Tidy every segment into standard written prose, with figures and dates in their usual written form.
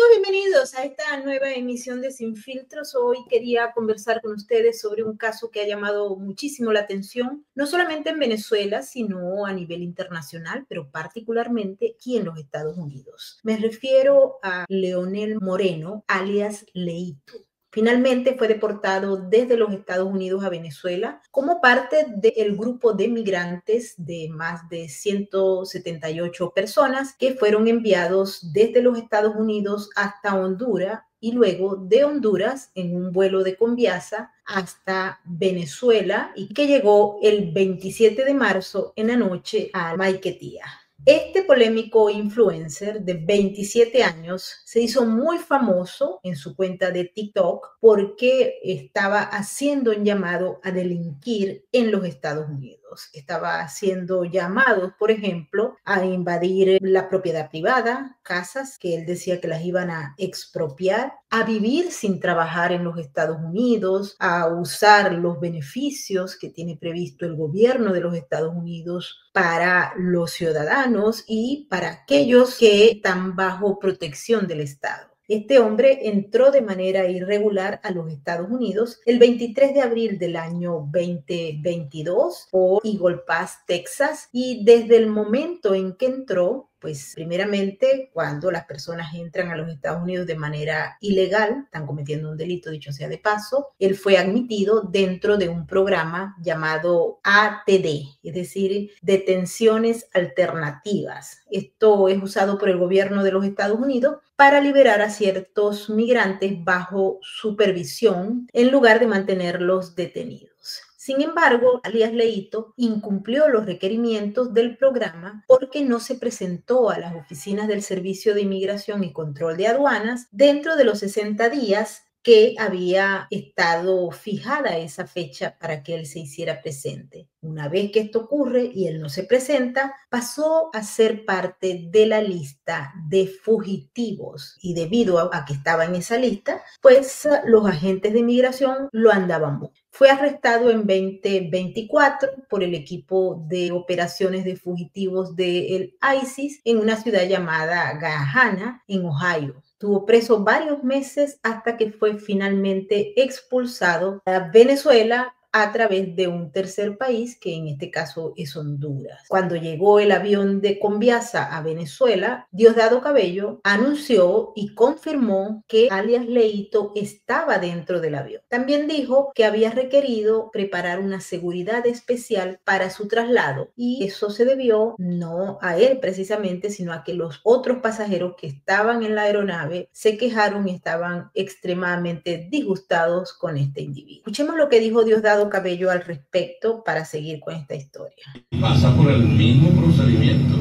Bienvenidos a esta nueva emisión de Sin Filtros. Hoy quería conversar con ustedes sobre un caso que ha llamado muchísimo la atención, no solamente en Venezuela, sino a nivel internacional, pero particularmente aquí en los Estados Unidos. Me refiero a Leonel Moreno, alias Leito. Finalmente fue deportado desde los Estados Unidos a Venezuela como parte del grupo de migrantes de más de 178 personas que fueron enviados desde los Estados Unidos hasta Honduras y luego de Honduras en un vuelo de Conviasa hasta Venezuela y que llegó el 27 de marzo en la noche a Maiquetía. Este polémico influencer de 27 años se hizo muy famoso en su cuenta de TikTok porque estaba haciendo un llamado a delinquir en los Estados Unidos. Estaba haciendo llamados, por ejemplo, a invadir la propiedad privada, casas que él decía que las iban a expropiar, a vivir sin trabajar en los Estados Unidos, a usar los beneficios que tiene previsto el gobierno de los Estados Unidos para los ciudadanos y para aquellos que están bajo protección del Estado. Este hombre entró de manera irregular a los Estados Unidos el 23 de abril del año 2022 por Eagle Pass, Texas, y desde el momento en que entró, pues primeramente cuando las personas entran a los Estados Unidos de manera ilegal, están cometiendo un delito, dicho sea de paso, él fue admitido dentro de un programa llamado ATD, es decir, detenciones alternativas. Esto es usado por el gobierno de los Estados Unidos para liberar a ciertos migrantes bajo supervisión en lugar de mantenerlos detenidos. Sin embargo, alias Leito incumplió los requerimientos del programa porque no se presentó a las oficinas del Servicio de Inmigración y Control de Aduanas dentro de los 60 días que había estado fijada esa fecha para que él se hiciera presente. Una vez que esto ocurre y él no se presenta, pasó a ser parte de la lista de fugitivos y debido a que estaba en esa lista, pues los agentes de inmigración lo andaban buscando. Fue arrestado en 2024 por el equipo de operaciones de fugitivos del ISIS en una ciudad llamada Gahanna, en Ohio. Estuvo preso varios meses hasta que fue finalmente expulsado a Venezuela a través de un tercer país, que en este caso es Honduras. Cuando llegó el avión de Conviasa a Venezuela, Diosdado Cabello anunció y confirmó que alias Leito estaba dentro del avión. También dijo que había requerido preparar una seguridad especial para su traslado y eso se debió no a él precisamente, sino a que los otros pasajeros que estaban en la aeronave se quejaron y estaban extremadamente disgustados con este individuo. Escuchemos lo que dijo Diosdado Cabello al respecto para seguir con esta historia. Pasa por el mismo procedimiento.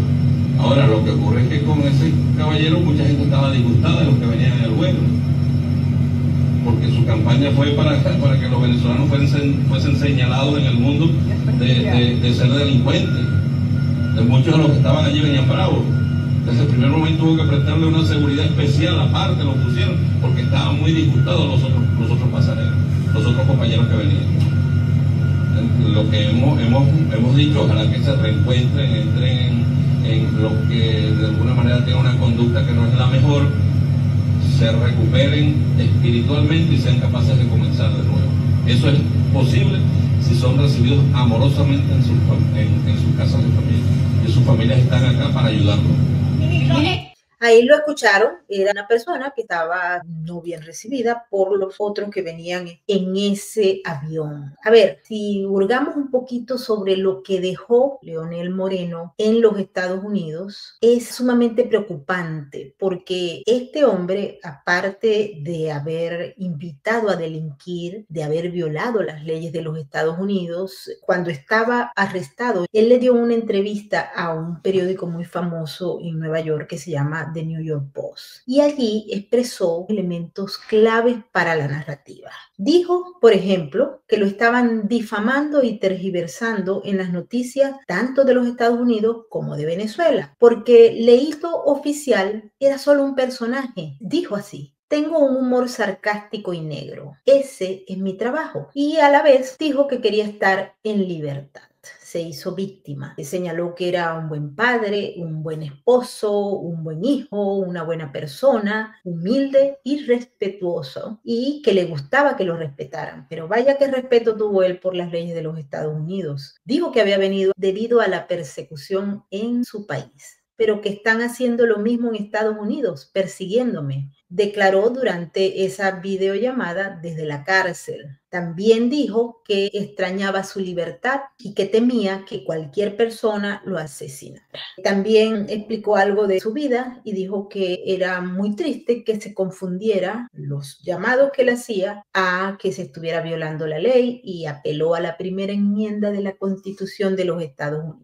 Ahora, lo que ocurre es que con ese caballero mucha gente estaba disgustada de los que venían en el vuelo, porque su campaña fue para que los venezolanos fuesen señalados en el mundo de ser delincuentes. Muchos de los que estaban allí venían bravos. Desde el primer momento tuvo que prestarle una seguridad especial aparte, lo pusieron, porque estaban muy disgustados los otros pasajeros, los otros compañeros que venían. Lo que hemos dicho, ojalá que se reencuentren, entren en los que de alguna manera tengan una conducta que no es la mejor, se recuperen espiritualmente y sean capaces de comenzar de nuevo. Eso es posible si son recibidos amorosamente en sus casas de familia. Y sus familias están acá para ayudarlos. Ahí lo escucharon, era una persona que estaba no bien recibida por los otros que venían en ese avión. A ver, si hurgamos un poquito sobre lo que dejó Leonel Moreno en los Estados Unidos, es sumamente preocupante porque este hombre, aparte de haber invitado a delinquir, de haber violado las leyes de los Estados Unidos, cuando estaba arrestado, él le dio una entrevista a un periódico muy famoso en Nueva York que se llama The New York Post, y allí expresó elementos claves para la narrativa. Dijo, por ejemplo, que lo estaban difamando y tergiversando en las noticias tanto de los Estados Unidos como de Venezuela, porque Leito oficial era solo un personaje, dijo así. Tengo un humor sarcástico y negro. Ese es mi trabajo. Y a la vez dijo que quería estar en libertad. se hizo víctima. Señaló que era un buen padre, un buen esposo, un buen hijo, una buena persona, humilde y respetuoso, y que le gustaba que lo respetaran. Pero vaya qué respeto tuvo él por las leyes de los Estados Unidos. Dijo que había venido debido a la persecución en su país, pero que están haciendo lo mismo en Estados Unidos, persiguiéndome, declaró durante esa videollamada desde la cárcel. También dijo que extrañaba su libertad y que temía que cualquier persona lo asesinara. También explicó algo de su vida y dijo que era muy triste que se confundiera los llamados que él hacía a que se estuviera violando la ley, y apeló a la primera enmienda de la Constitución de los Estados Unidos.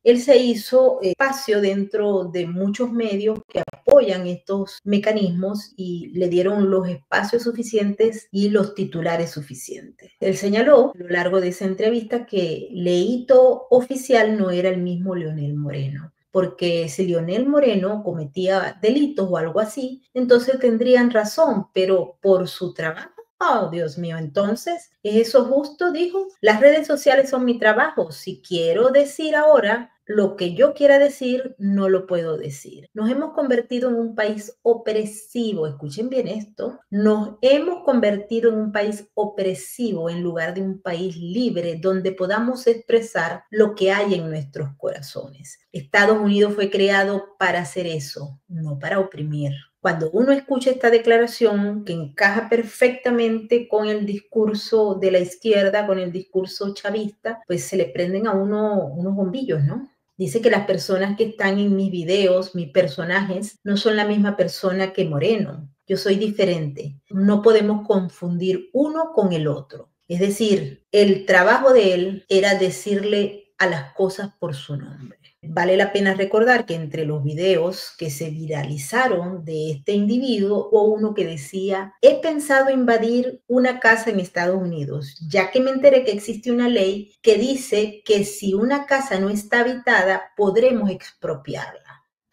Él se hizo espacio dentro de muchos medios que apoyan estos mecanismos y le dieron los espacios suficientes y los titulares suficientes. Él señaló a lo largo de esa entrevista que Leito oficial no era el mismo Leonel Moreno, porque si Leonel Moreno cometía delitos o algo así, entonces tendrían razón, pero por su trabajo. Oh, Dios mío, entonces, ¿es eso justo? Dijo. Las redes sociales son mi trabajo. Si quiero decir ahora lo que yo quiera decir, no lo puedo decir. Nos hemos convertido en un país opresivo. Escuchen bien esto. Nos hemos convertido en un país opresivo en lugar de un país libre donde podamos expresar lo que hay en nuestros corazones. Estados Unidos fue creado para hacer eso, no para oprimir. Cuando uno escucha esta declaración que encaja perfectamente con el discurso de la izquierda, con el discurso chavista, pues se le prenden a uno unos bombillos, ¿no? Dice que las personas que están en mis videos, mis personajes, no son la misma persona que Moreno. Yo soy diferente. No podemos confundir uno con el otro. Es decir, el trabajo de él era decirle a las cosas por su nombre. Vale la pena recordar que entre los videos que se viralizaron de este individuo hubo uno que decía: he pensado invadir una casa en Estados Unidos, ya que me enteré que existe una ley que dice que si una casa no está habitada, podremos expropiarla.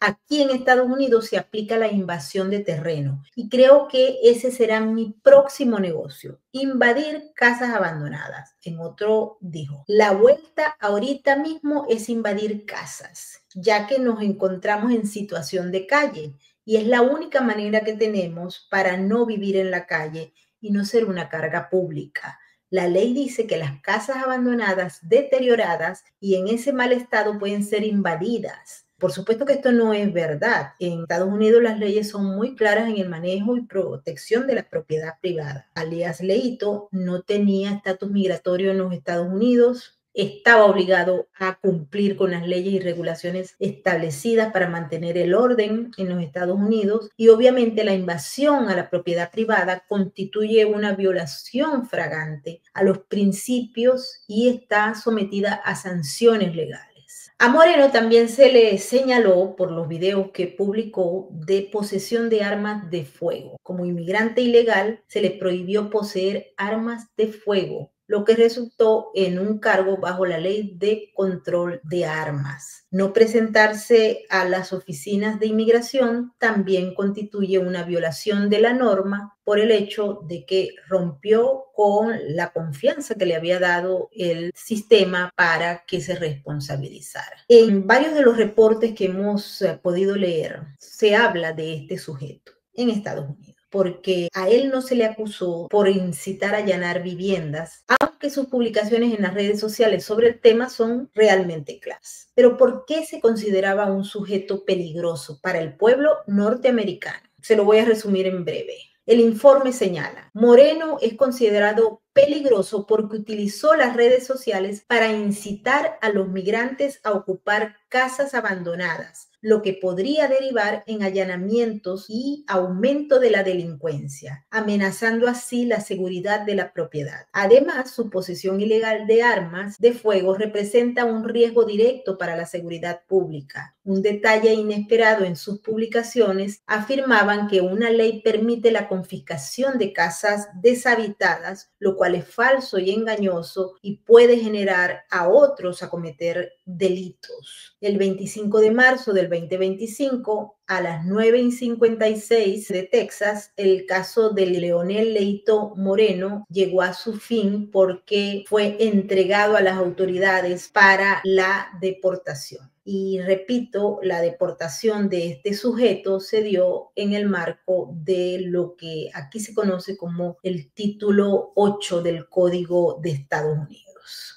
Aquí en Estados Unidos se aplica la invasión de terreno y creo que ese será mi próximo negocio, invadir casas abandonadas. En otro dijo: la vuelta ahorita mismo es invadir casas, ya que nos encontramos en situación de calle y es la única manera que tenemos para no vivir en la calle y no ser una carga pública. La ley dice que las casas abandonadas, deterioradas y en ese mal estado pueden ser invadidas. Por supuesto que esto no es verdad. En Estados Unidos las leyes son muy claras en el manejo y protección de la propiedad privada. Alias Leito no tenía estatus migratorio en los Estados Unidos, estaba obligado a cumplir con las leyes y regulaciones establecidas para mantener el orden en los Estados Unidos, y obviamente la invasión a la propiedad privada constituye una violación flagrante a los principios y está sometida a sanciones legales. A Moreno también se le señaló por los videos que publicó de posesión de armas de fuego. Como inmigrante ilegal, se le prohibió poseer armas de fuego, lo que resultó en un cargo bajo la ley de control de armas. No presentarse a las oficinas de inmigración también constituye una violación de la norma por el hecho de que rompió con la confianza que le había dado el sistema para que se responsabilizara. En varios de los reportes que hemos podido leer, se habla de este sujeto en Estados Unidos, porque a él no se le acusó por incitar a allanar viviendas, aunque sus publicaciones en las redes sociales sobre el tema son realmente claras. Pero ¿por qué se consideraba un sujeto peligroso para el pueblo norteamericano? Se lo voy a resumir en breve. El informe señala: Moreno es considerado peligroso porque utilizó las redes sociales para incitar a los migrantes a ocupar casas abandonadas, lo que podría derivar en allanamientos y aumento de la delincuencia, amenazando así la seguridad de la propiedad. Además, su posesión ilegal de armas de fuego representa un riesgo directo para la seguridad pública. Un detalle inesperado en sus publicaciones afirmaban que una ley permite la confiscación de casas deshabitadas, lo cual es falso y engañoso y puede generar a otros a cometer delitos. El 25 de marzo del 2025, a las 9:56 de Texas, el caso de Leonel Leito Moreno llegó a su fin porque fue entregado a las autoridades para la deportación. Y repito, la deportación de este sujeto se dio en el marco de lo que aquí se conoce como el título 8 del Código de Estados Unidos.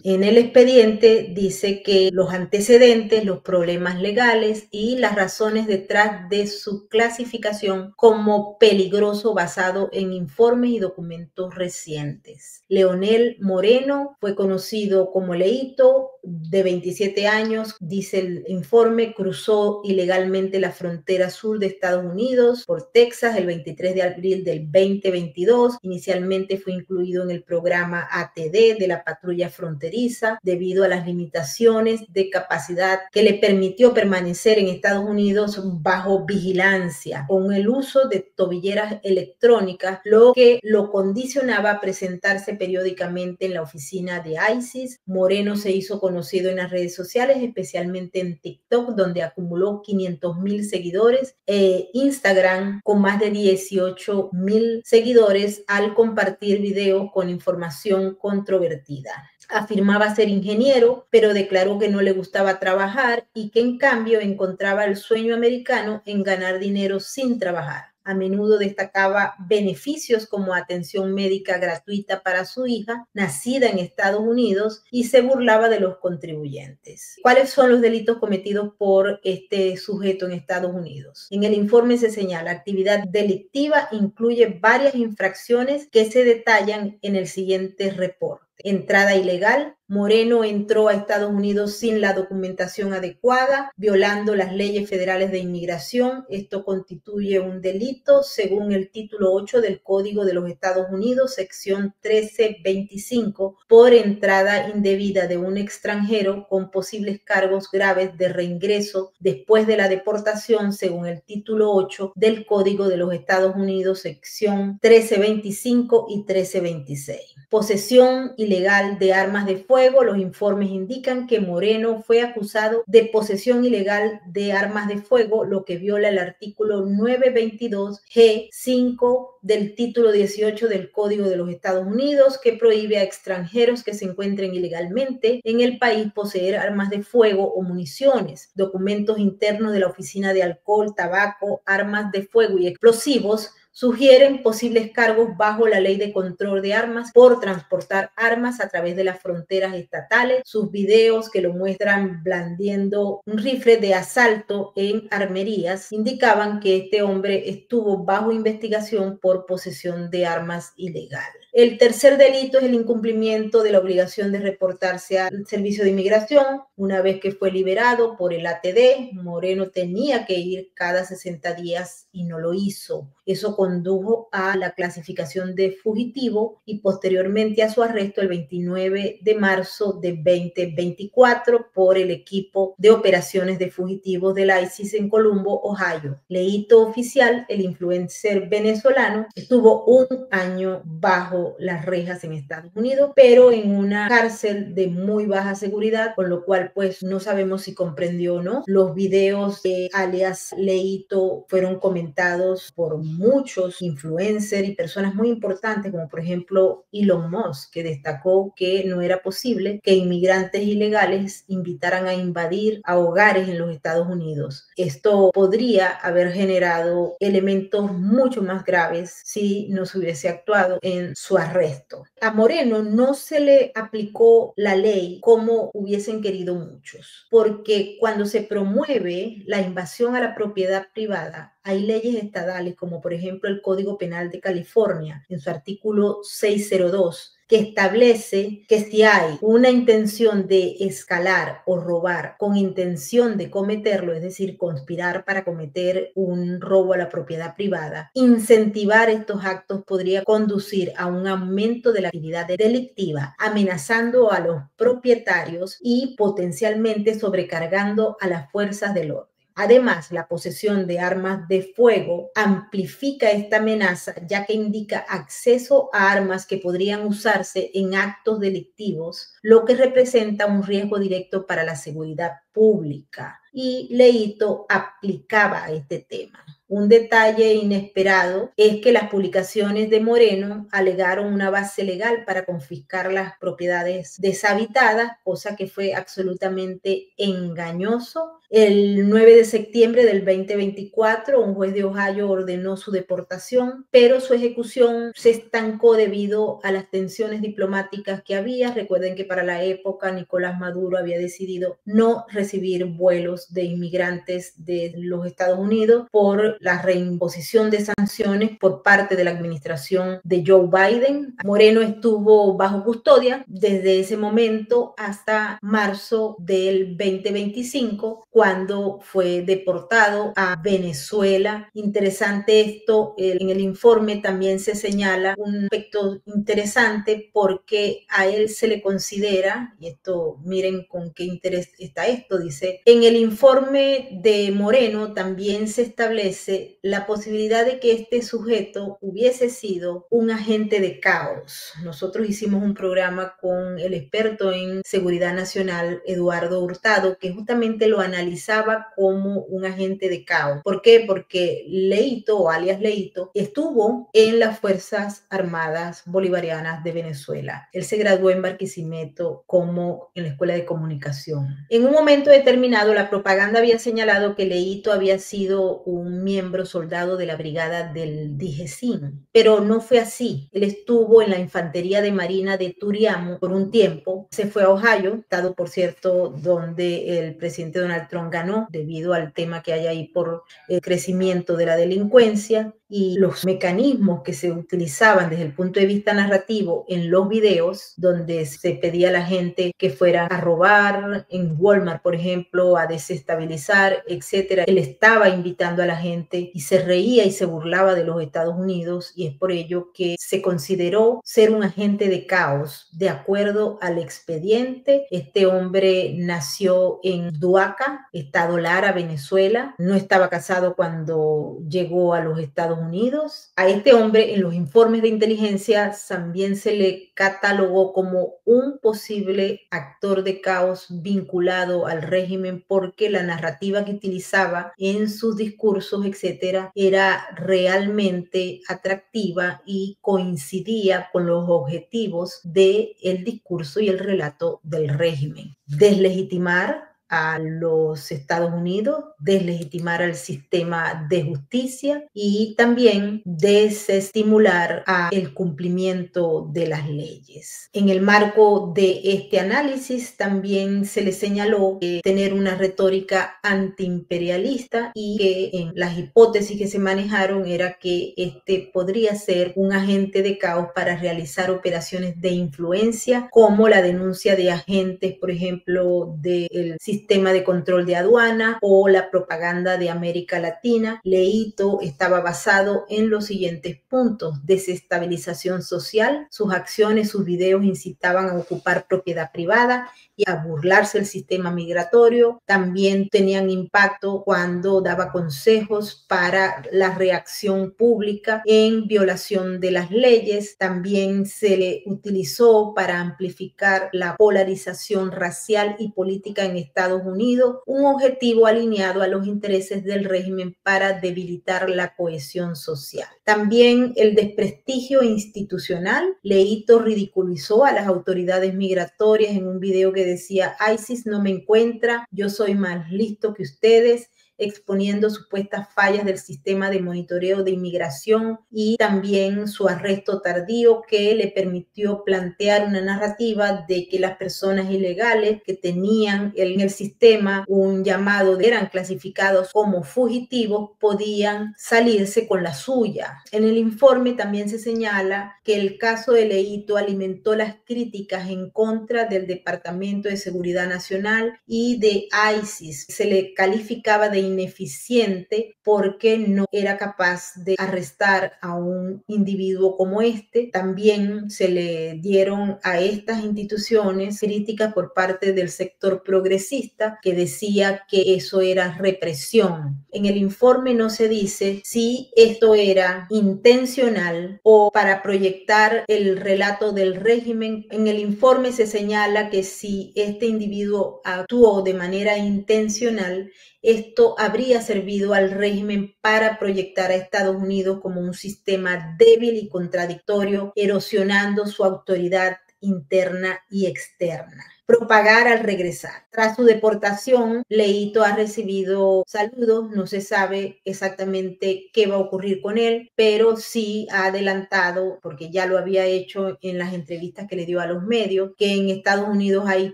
En el expediente dice que los antecedentes, los problemas legales y las razones detrás de su clasificación como peligroso basado en informes y documentos recientes. Leonel Moreno fue conocido como Leito, de 27 años, dice el informe, cruzó ilegalmente la frontera sur de Estados Unidos por Texas el 23 de abril del 2022. Inicialmente fue incluido en el programa ATD de la patrulla fronteriza debido a las limitaciones de capacidad que le permitió permanecer en Estados Unidos bajo vigilancia con el uso de tobilleras electrónicas, lo que lo condicionaba a presentarse periódicamente en la oficina de ICE. Moreno se hizo conocido en las redes sociales, especialmente en TikTok, donde acumuló 500,000 seguidores, Instagram con más de 18,000 seguidores al compartir videos con información controvertida. Afirmaba ser ingeniero, pero declaró que no le gustaba trabajar y que en cambio encontraba el sueño americano en ganar dinero sin trabajar. A menudo destacaba beneficios como atención médica gratuita para su hija, nacida en Estados Unidos, y se burlaba de los contribuyentes. ¿Cuáles son los delitos cometidos por este sujeto en Estados Unidos? En el informe se señala, actividad delictiva incluye varias infracciones que se detallan en el siguiente reporte. Entrada ilegal. Moreno entró a Estados Unidos sin la documentación adecuada, violando las leyes federales de inmigración. Esto constituye un delito según el título 8 del Código de los Estados Unidos, sección 1325, por entrada indebida de un extranjero con posibles cargos graves de reingreso después de la deportación, según el título 8 del Código de los Estados Unidos, sección 1325 y 1326. Posesión ilegal de armas de fuego. Los informes indican que Moreno fue acusado de posesión ilegal de armas de fuego, lo que viola el artículo 922G5 del título 18 del Código de los Estados Unidos, que prohíbe a extranjeros que se encuentren ilegalmente en el país poseer armas de fuego o municiones. Documentos internos de la Oficina de Alcohol, Tabaco, Armas de Fuego y Explosivos sugieren posibles cargos bajo la Ley de Control de Armas por transportar armas a través de las fronteras estatales. Sus videos que lo muestran blandiendo un rifle de asalto en armerías indicaban que este hombre estuvo bajo investigación por posesión de armas ilegal. El tercer delito es el incumplimiento de la obligación de reportarse al Servicio de Inmigración. Una vez que fue liberado por el ATD, Moreno tenía que ir cada 60 días y no lo hizo. Eso condujo a la clasificación de fugitivo y posteriormente a su arresto el 29 de marzo de 2024 por el equipo de operaciones de fugitivos del ICE en Columbo, Ohio. Leito oficial, el influencer venezolano, estuvo un año bajo las rejas en Estados Unidos, pero en una cárcel de muy baja seguridad, con lo cual pues no sabemos si comprendió o no. Los videos de alias Leito fueron comentados por muchos influencers y personas muy importantes, como por ejemplo Elon Musk, que destacó que no era posible que inmigrantes ilegales invitaran a invadir a hogares en los Estados Unidos. Esto podría haber generado elementos mucho más graves si no se hubiese actuado en su arresto. A Moreno no se le aplicó la ley como hubiesen querido muchos, porque cuando se promueve la invasión a la propiedad privada, hay leyes estatales como por ejemplo el Código Penal de California en su artículo 602, que establece que si hay una intención de escalar o robar con intención de cometerlo, es decir, conspirar para cometer un robo a la propiedad privada, incentivar estos actos podría conducir a un aumento de la actividad delictiva, amenazando a los propietarios y potencialmente sobrecargando a las fuerzas del orden. Además, la posesión de armas de fuego amplifica esta amenaza, ya que indica acceso a armas que podrían usarse en actos delictivos, lo que representa un riesgo directo para la seguridad pública. Y Leito aplicaba este tema. Un detalle inesperado es que las publicaciones de Moreno alegaron una base legal para confiscar las propiedades deshabitadas, cosa que fue absolutamente engañoso. El 9 de septiembre del 2024, un juez de Ohio ordenó su deportación, pero su ejecución se estancó debido a las tensiones diplomáticas que había. Recuerden que para la época Nicolás Maduro había decidido no recibir vuelos de inmigrantes de los Estados Unidos por la reimposición de sanciones por parte de la administración de Joe Biden. Moreno estuvo bajo custodia desde ese momento hasta marzo del 2025, cuando fue deportado a Venezuela. Interesante esto, en el informe también se señala un aspecto interesante porque a él se le considera, y esto miren con qué interés está esto, dice, en el informe de Moreno también se establece la posibilidad de que este sujeto hubiese sido un agente de caos. Nosotros hicimos un programa con el experto en seguridad nacional, Eduardo Hurtado, que justamente lo analizaba como un agente de caos. ¿Por qué? Porque Leito, o alias Leito, estuvo en las Fuerzas Armadas Bolivarianas de Venezuela. Él se graduó en Barquisimeto como en la Escuela de Comunicación. En un momento determinado, la propaganda había señalado que Leito había sido un miembro soldado de la brigada del DIGESIN, pero no fue así. Él estuvo en la Infantería de Marina de Turiamo por un tiempo, se fue a Ohio, estado por cierto donde el presidente Donald Trump ganó debido al tema que hay ahí por el crecimiento de la delincuencia y los mecanismos que se utilizaban desde el punto de vista narrativo en los videos, donde se pedía a la gente que fuera a robar en Walmart, por ejemplo, a desestabilizar, etcétera. Él estaba invitando a la gente y se reía y se burlaba de los Estados Unidos, y es por ello que se consideró ser un agente de caos. De acuerdo al expediente, este hombre nació en Duaca, estado Lara, Venezuela. No estaba casado cuando llegó a los Estados Unidos. A este hombre en los informes de inteligencia también se le catalogó como un posible actor de caos vinculado al régimen, porque la narrativa que utilizaba en sus discursos, etcétera, era realmente atractiva y coincidía con los objetivos del discurso y el relato del régimen. Deslegitimar a los Estados Unidos, deslegitimar al sistema de justicia y también desestimular el cumplimiento de las leyes. En el marco de este análisis también se le señaló tener una retórica antiimperialista, y que en las hipótesis que se manejaron era que este podría ser un agente de caos para realizar operaciones de influencia, como la denuncia de agentes, por ejemplo, del sistema de control de aduana o la propaganda de América Latina. Leito estaba basado en los siguientes puntos: desestabilización social, sus acciones, sus videos incitaban a ocupar propiedad privada y a burlarse del sistema migratorio. También tenían impacto cuando daba consejos para la reacción pública en violación de las leyes. También se le utilizó para amplificar la polarización racial y política en Estados Unidos, un objetivo alineado a los intereses del régimen para debilitar la cohesión social. También el desprestigio institucional. Leito ridiculizó a las autoridades migratorias en un video que decía: ISIS no me encuentra, yo soy más listo que ustedes, exponiendo supuestas fallas del sistema de monitoreo de inmigración, y también su arresto tardío, que le permitió plantear una narrativa de que las personas ilegales que tenían en el sistema un llamado eran clasificados como fugitivos, podían salirse con la suya. En el informe también se señala que el caso de Leito alimentó las críticas en contra del Departamento de Seguridad Nacional y de ISIS. Se le calificaba de ineficiente porque no era capaz de arrestar a un individuo como este. También se le dieron a estas instituciones críticas por parte del sector progresista que decía que eso era represión. En el informe no se dice si esto era intencional o para proyectar el relato del régimen. En el informe se señala que si este individuo actuó de manera intencional, esto habría servido al régimen para proyectar a Estados Unidos como un sistema débil y contradictorio, erosionando su autoridad interna y externa. Propagar al regresar. Tras su deportación, Leito ha recibido saludos, no se sabe exactamente qué va a ocurrir con él, pero sí ha adelantado, porque ya lo había hecho en las entrevistas que le dio a los medios, que en Estados Unidos hay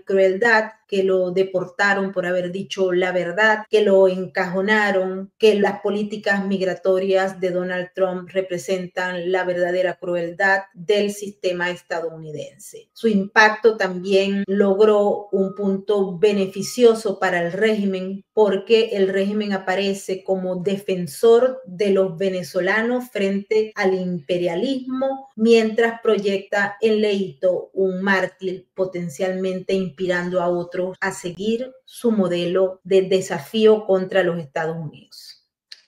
crueldad, que lo deportaron por haber dicho la verdad, que lo encajonaron, que las políticas migratorias de Donald Trump representan la verdadera crueldad del sistema estadounidense. Su impacto también logró un punto beneficioso para el régimen porque el régimen aparece como defensor de los venezolanos frente al imperialismo, mientras proyecta en Leito un mártir potencialmente inspirando a otros a seguir su modelo de desafío contra los Estados Unidos.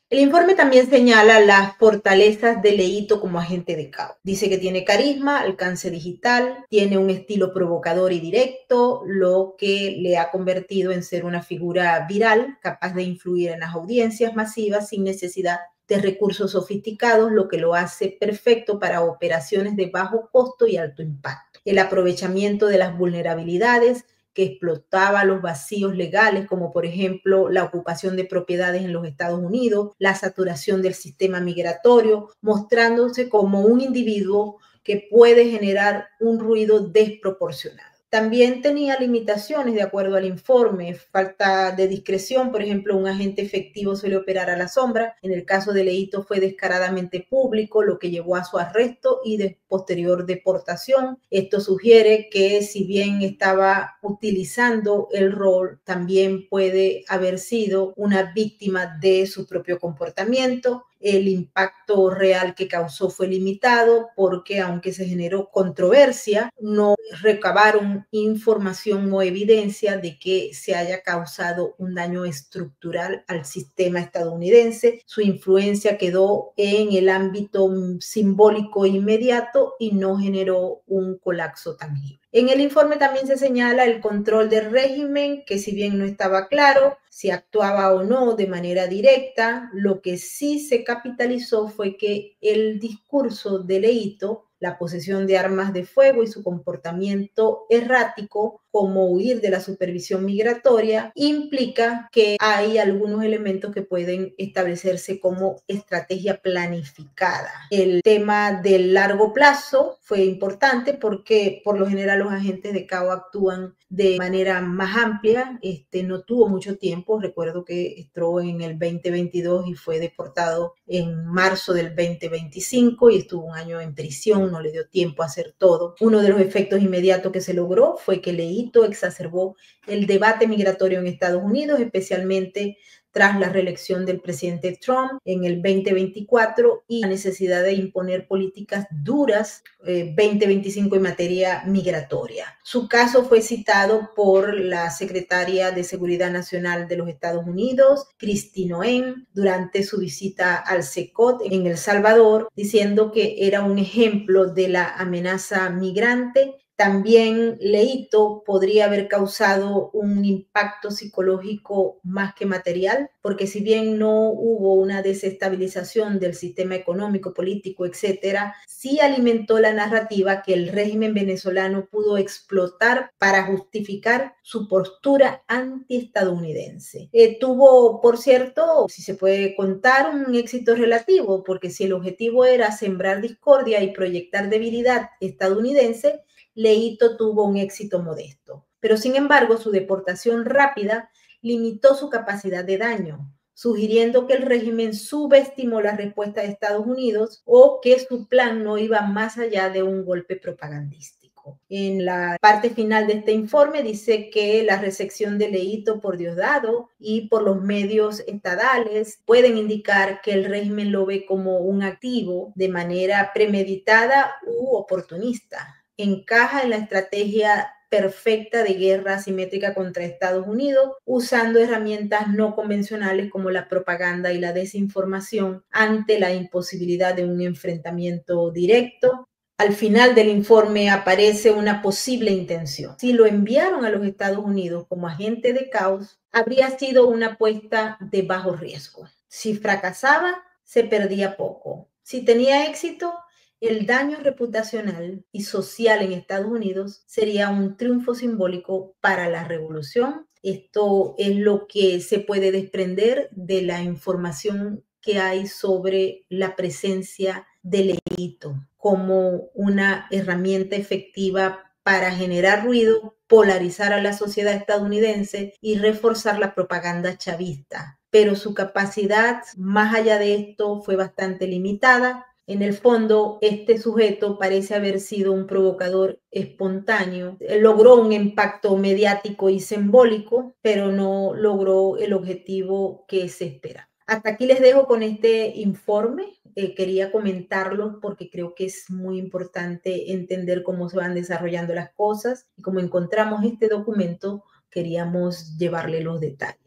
El informe también señala las fortalezas de Leito como agente de caos. Dice que tiene carisma, alcance digital, tiene un estilo provocador y directo, lo que le ha convertido en ser una figura viral, capaz de influir en las audiencias masivas sin necesidad de recursos sofisticados, lo que lo hace perfecto para operaciones de bajo costo y alto impacto. El aprovechamiento de las vulnerabilidades que explotaba los vacíos legales, como por ejemplo la ocupación de propiedades en los Estados Unidos, la saturación del sistema migratorio, mostrándose como un individuo que puede generar un ruido desproporcionado. También tenía limitaciones de acuerdo al informe, falta de discreción, por ejemplo, un agente efectivo suele operar a la sombra. En el caso de Leito fue descaradamente público, lo que llevó a su arresto y de posterior deportación. Esto sugiere que si bien estaba utilizando el rol, también puede haber sido una víctima de su propio comportamiento. El impacto real que causó fue limitado porque aunque se generó controversia, no recabaron información o evidencia de que se haya causado un daño estructural al sistema estadounidense. Su influencia quedó en el ámbito simbólico inmediato y no generó un colapso tangible. En el informe también se señala el control del régimen, que si bien no estaba claro si actuaba o no de manera directa, lo que sí se capitalizó fue que el discurso de Leito, la posesión de armas de fuego y su comportamiento errático, como huir de la supervisión migratoria, implica que hay algunos elementos que pueden establecerse como estrategia planificada. El tema del largo plazo fue importante porque por lo general los agentes de CAO actúan de manera más amplia. No tuvo mucho tiempo, recuerdo que entró en el 2022 y fue deportado en marzo del 2025 y estuvo un año en prisión, no le dio tiempo a hacer todo. Uno de los efectos inmediatos que se logró fue que Leito exacerbó el debate migratorio en Estados Unidos, especialmente tras la reelección del presidente Trump en el 2024 y la necesidad de imponer políticas duras 2025 en materia migratoria. Su caso fue citado por la secretaria de Seguridad Nacional de los Estados Unidos, Kristi Noem, durante su visita al CECOT en El Salvador, diciendo que era un ejemplo de la amenaza migrante. También Leito podría haber causado un impacto psicológico más que material, porque si bien no hubo una desestabilización del sistema económico, político, etcétera, sí alimentó la narrativa que el régimen venezolano pudo explotar para justificar su postura antiestadounidense. Tuvo, por cierto, si se puede contar, un éxito relativo, porque si el objetivo era sembrar discordia y proyectar debilidad estadounidense, Leito tuvo un éxito modesto, pero sin embargo su deportación rápida limitó su capacidad de daño, sugiriendo que el régimen subestimó la respuesta de Estados Unidos o que su plan no iba más allá de un golpe propagandístico. simbólico. En la parte final de este informe dice que la recepción de Leito por Diosdado y por los medios estatales pueden indicar que el régimen lo ve como un activo de manera premeditada u oportunista. Encaja en la estrategia perfecta de guerra asimétrica contra Estados Unidos, usando herramientas no convencionales como la propaganda y la desinformación ante la imposibilidad de un enfrentamiento directo. Al final del informe aparece una posible intención. Si lo enviaron a los Estados Unidos como agente de caos, habría sido una apuesta de bajo riesgo. Si fracasaba, se perdía poco. Si tenía éxito, el daño reputacional y social en Estados Unidos sería un triunfo simbólico para la revolución. Esto es lo que se puede desprender de la información que hay sobre la presencia de Leito como una herramienta efectiva para generar ruido, polarizar a la sociedad estadounidense y reforzar la propaganda chavista. Pero su capacidad, más allá de esto, fue bastante limitada. En el fondo, este sujeto parece haber sido un provocador espontáneo. Logró un impacto mediático y simbólico, pero no logró el objetivo que se espera. Hasta aquí les dejo con este informe. Quería comentarlo porque creo que es muy importante entender cómo se van desarrollando las cosas. Y como encontramos este documento, queríamos llevarle los detalles.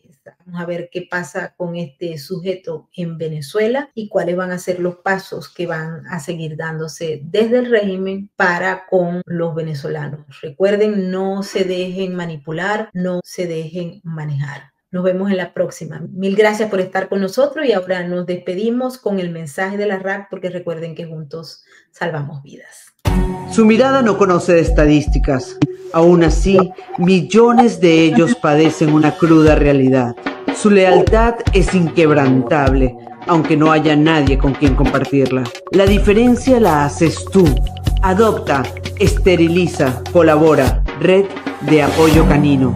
Vamos a ver qué pasa con este sujeto en Venezuela y cuáles van a ser los pasos que van a seguir dándose desde el régimen para con los venezolanos. Recuerden, no se dejen manipular, no se dejen manejar. Nos vemos en la próxima. Mil gracias por estar con nosotros y ahora nos despedimos con el mensaje de la RAC porque recuerden que juntos salvamos vidas. Su mirada no conoce de estadísticas. Aún así, millones de ellos padecen una cruda realidad. Su lealtad es inquebrantable, aunque no haya nadie con quien compartirla. La diferencia la haces tú. Adopta, esteriliza, colabora. Red de Apoyo Canino.